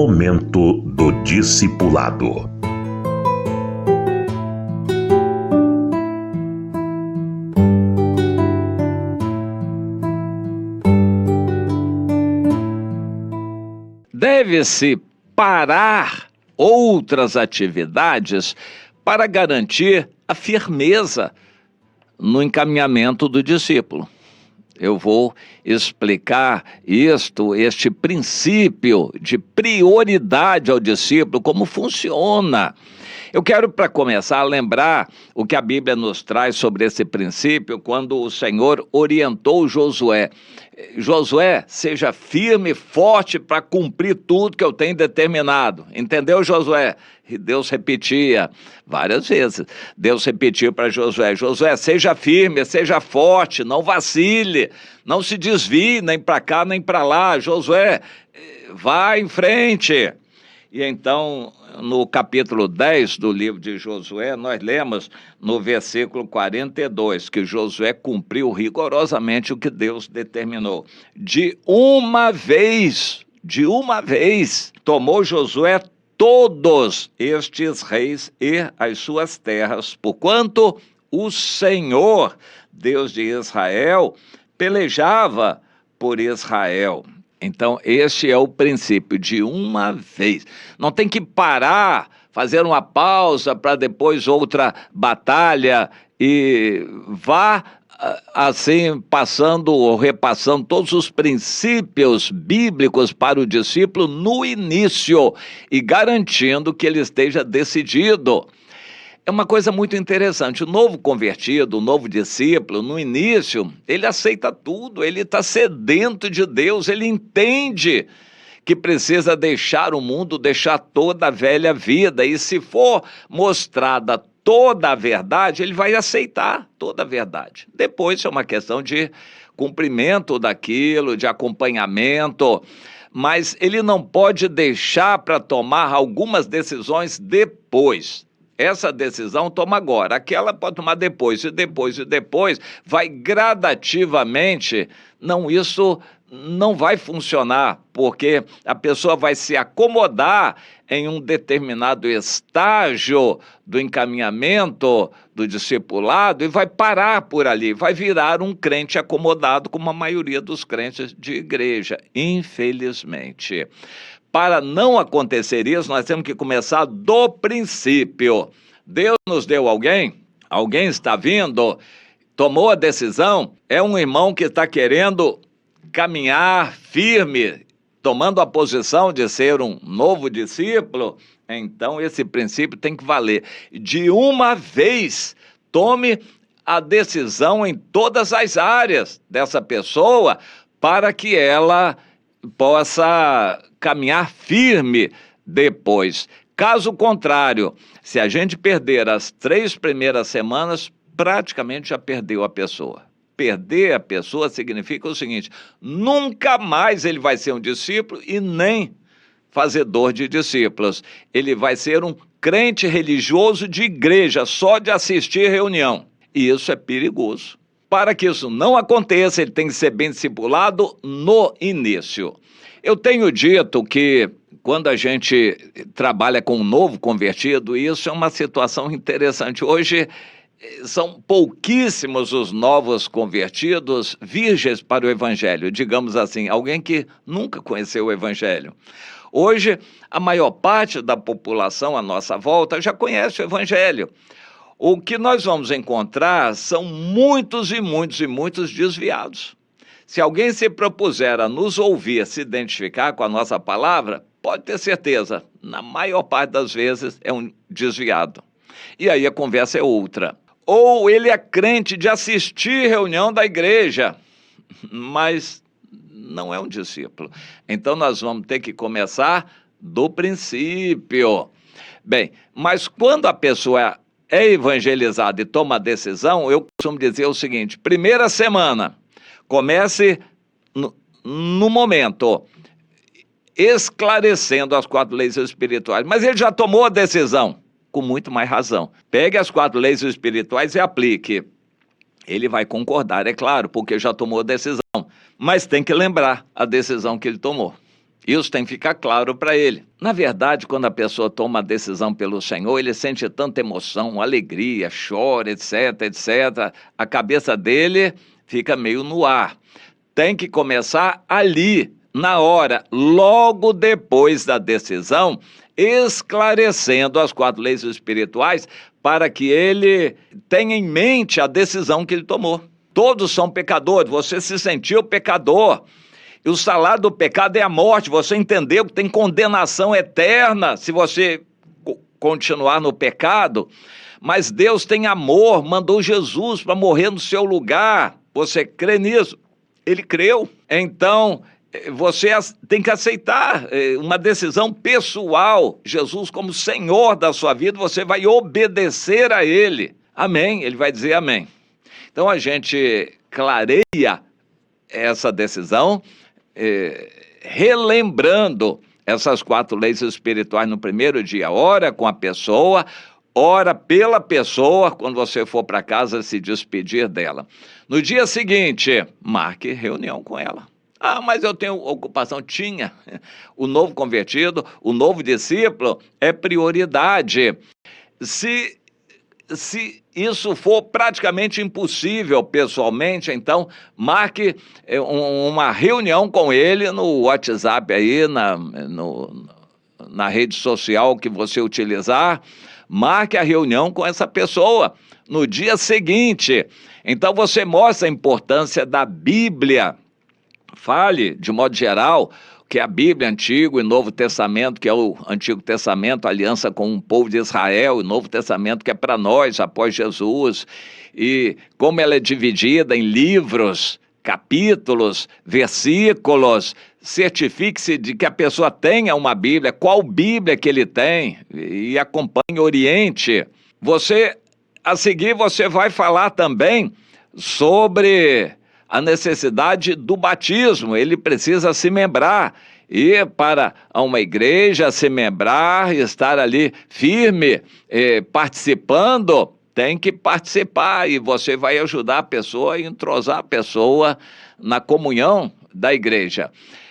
Momento do Discipulado. Deve-se parar outras atividades para garantir a firmeza no encaminhamento do discípulo. Eu vou explicar este princípio de prioridade ao discípulo, como funciona. Eu quero, para começar, lembrar o que a Bíblia nos traz sobre esse princípio, quando o Senhor orientou Josué. Josué, seja firme e forte para cumprir tudo que eu tenho determinado. Entendeu, Josué? E Deus repetia várias vezes. Deus repetiu para Josué: Josué, seja firme, seja forte, não vacile, não se desvie nem para cá nem para lá. Josué, vá em frente. E então, no capítulo 10 do livro de Josué, nós lemos no versículo 42, que Josué cumpriu rigorosamente o que Deus determinou. De uma vez, tomou Josué todos estes reis e as suas terras, porquanto o Senhor, Deus de Israel, pelejava por Israel. Então, este é o princípio, de uma vez. Não tem que parar, fazer uma pausa para depois outra batalha e vá assim passando ou repassando todos os princípios bíblicos para o discípulo no início e garantindo que ele esteja decidido. É uma coisa muito interessante. O novo convertido, o novo discípulo, no início, ele aceita tudo, ele está sedento de Deus, ele entende que precisa deixar o mundo, deixar toda a velha vida, e se for mostrada toda a verdade, ele vai aceitar toda a verdade. Depois é uma questão de cumprimento daquilo, de acompanhamento, mas ele não pode deixar para tomar algumas decisões depois. Essa decisão toma agora, aquela pode tomar depois, e depois, vai gradativamente. Não, isso não vai funcionar, porque a pessoa vai se acomodar em um determinado estágio do encaminhamento, do discipulado, e vai parar por ali, vai virar um crente acomodado, como a maioria dos crentes de igreja, infelizmente. Para não acontecer isso, nós temos que começar do princípio. Deus nos deu alguém está vindo, tomou a decisão, é um irmão que está querendo caminhar firme, tomando a posição de ser um novo discípulo. Então esse princípio tem que valer. De uma vez, tome a decisão em todas as áreas dessa pessoa para que ela possa caminhar firme depois. Caso contrário, se a gente perder as 3 primeiras semanas, praticamente já perdeu a pessoa. Perder a pessoa significa o seguinte: nunca mais ele vai ser um discípulo e nem fazedor de discípulos. Ele vai ser um crente religioso de igreja, só de assistir reunião. E isso é perigoso. Para que isso não aconteça, ele tem que ser bem discipulado no início. Eu tenho dito que quando a gente trabalha com um novo convertido, isso é uma situação interessante. Hoje são pouquíssimos os novos convertidos virgens para o Evangelho, digamos assim, alguém que nunca conheceu o Evangelho. Hoje, a maior parte da população à nossa volta já conhece o Evangelho. O que nós vamos encontrar são muitos desviados. Se alguém se propuser a nos ouvir, se identificar com a nossa palavra, pode ter certeza, na maior parte das vezes é um desviado. E aí a conversa é outra. Ou ele é crente de assistir reunião da igreja, mas não é um discípulo. Então nós vamos ter que começar do princípio. Bem, mas quando a pessoa é evangelizada e toma a decisão, eu costumo dizer o seguinte: primeira semana, comece no momento, esclarecendo as 4 leis espirituais. Mas ele já tomou a decisão, com muito mais razão. Pegue as 4 leis espirituais e aplique. Ele vai concordar, é claro, porque já tomou a decisão. Mas tem que lembrar a decisão que ele tomou. Isso tem que ficar claro para ele. Na verdade, quando a pessoa toma a decisão pelo Senhor, ele sente tanta emoção, alegria, chora, etc, etc. A cabeça dele fica meio no ar. Tem que começar ali, na hora, logo depois da decisão, esclarecendo as 4 leis espirituais para que ele tenha em mente a decisão que ele tomou. Todos são pecadores, você se sentiu pecador. E o salário do pecado é a morte, você entendeu que tem condenação eterna se você continuar no pecado, mas Deus tem amor, mandou Jesus para morrer no seu lugar, você crê nisso? Ele creu, então você tem que aceitar uma decisão pessoal, Jesus como Senhor da sua vida, você vai obedecer a Ele, amém? Ele vai dizer amém. Então a gente clareia essa decisão, relembrando essas 4 leis espirituais no primeiro dia. Ora com a pessoa, ora pela pessoa, quando você for para casa se despedir dela. No dia seguinte, marque reunião com ela. Ah, mas eu tenho ocupação. Tinha. O novo convertido, o novo discípulo é prioridade. Se isso for praticamente impossível pessoalmente, então marque uma reunião com ele no WhatsApp aí, na rede social que você utilizar, marque a reunião com essa pessoa no dia seguinte. Então você mostra a importância da Bíblia, fale de modo geral que é a Bíblia, Antigo e Novo Testamento, que é o Antigo Testamento, aliança com o povo de Israel, e o Novo Testamento que é para nós, após Jesus, e como ela é dividida em livros, capítulos, versículos, certifique-se de que a pessoa tenha uma Bíblia, qual Bíblia que ele tem, e acompanhe, oriente. A seguir, você vai falar também sobre a necessidade do batismo, ele precisa se membrar, ir para uma igreja, se membrar, estar ali firme, participando, tem que participar e você vai ajudar a pessoa, entrosar a pessoa na comunhão da igreja.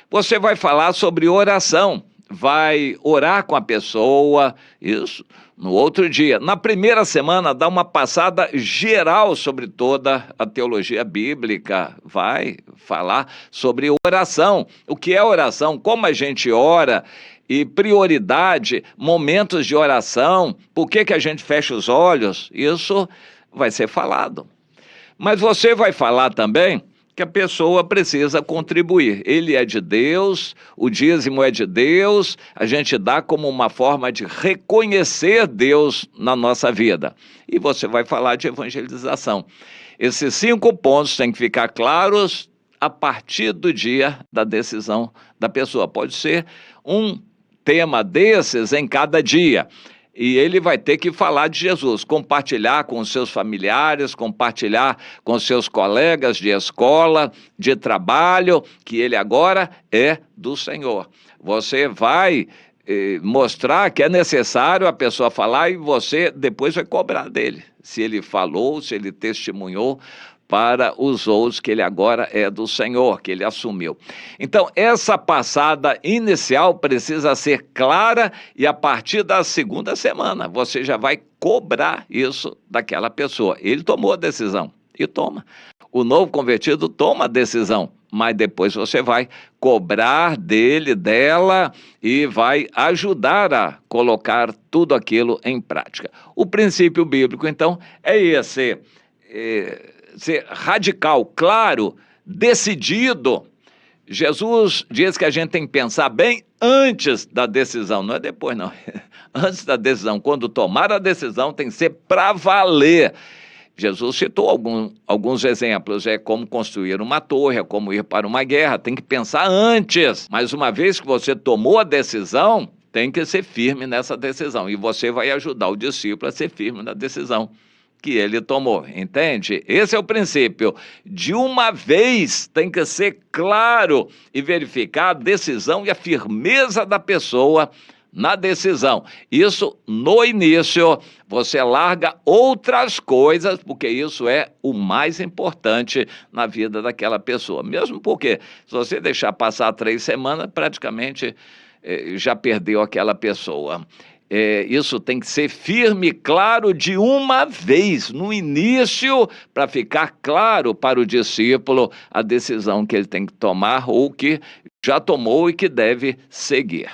Você vai falar sobre oração, vai orar com a pessoa, isso, no outro dia. Na primeira semana, dá uma passada geral sobre toda a teologia bíblica, vai falar sobre oração. O que é oração, como a gente ora e prioridade, momentos de oração, por que a gente fecha os olhos, isso vai ser falado. Mas você vai falar também que a pessoa precisa contribuir. Ele é de Deus, o dízimo é de Deus, a gente dá como uma forma de reconhecer Deus na nossa vida. E você vai falar de evangelização. Esses 5 pontos têm que ficar claros a partir do dia da decisão da pessoa. Pode ser um tema desses em cada dia. E ele vai ter que falar de Jesus, compartilhar com os seus familiares, compartilhar com os seus colegas de escola, de trabalho, que ele agora é do Senhor. Você vai mostrar que é necessário a pessoa falar e você depois vai cobrar dele. Se ele falou, se ele testemunhou para os outros que ele agora é do Senhor, que ele assumiu. Então, essa passada inicial precisa ser clara e a partir da segunda semana você já vai cobrar isso daquela pessoa. Ele tomou a decisão e toma. O novo convertido toma a decisão, mas depois você vai cobrar dele, dela e vai ajudar a colocar tudo aquilo em prática. O princípio bíblico, então, é esse, ser radical, claro, decidido. Jesus diz que a gente tem que pensar bem antes da decisão, não é depois não, antes da decisão, quando tomar a decisão tem que ser para valer. Jesus citou alguns exemplos, é como construir uma torre, é como ir para uma guerra, tem que pensar antes, mas uma vez que você tomou a decisão, tem que ser firme nessa decisão, e você vai ajudar o discípulo a ser firme na decisão que ele tomou, entende? Esse é o princípio. De uma vez tem que ser claro e verificar a decisão e a firmeza da pessoa na decisão. Isso no início, você larga outras coisas, porque isso é o mais importante na vida daquela pessoa. Mesmo porque, se você deixar passar 3 semanas, praticamente já perdeu aquela pessoa. Isso tem que ser firme e claro de uma vez, no início, para ficar claro para o discípulo a decisão que ele tem que tomar ou que já tomou e que deve seguir.